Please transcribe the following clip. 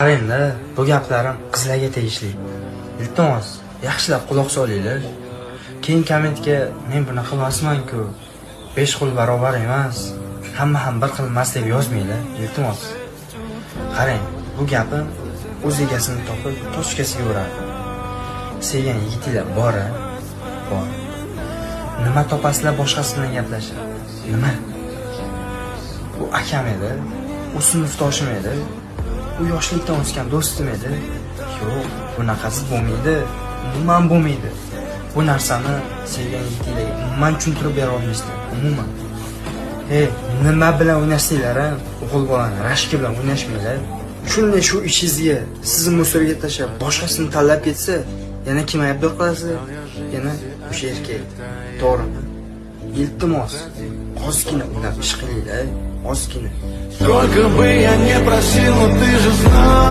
Qarangda, bu gaplarim qizlarga tegishli. Iltimos, yaxshilab quloq solinglar. Keyin kommentga men bunaqa emasman-ku, 5 qo'l barobar emas, hamma ham bir xil emas deb yozmanglar, iltimos. Qarang, bu gapim o'z egasini topib tochkasiga uradi. Sevgan yigitinglar bor. Nima topasizlar boshqasi bilan gaplashib? Nima? Bu akam edi, u sinfdoshim edi. U yoshlikdan o'sgan do'stim edi. Yo'q, bunaqasi bo'lmaydi. Umuman bo'lmaydi. Bu narsani sevgan yigitinglarga umuman tushuntirib bera olmaysizlar. Umuman. Nima bilan o'ynashsizlar, o'g'il bolani rashki bilan o'ynashmanglar. Shunday shu ishingizga sizni musorga tashlab boshqasini tanlab ketsa, yana kim aybdor qilasiz? Yana o'sha erkak. To'g'rimi? Iltimos, ozgina o'ylab ish qilinglar, ozgina. Сколько бы я не просил, но ты же знал.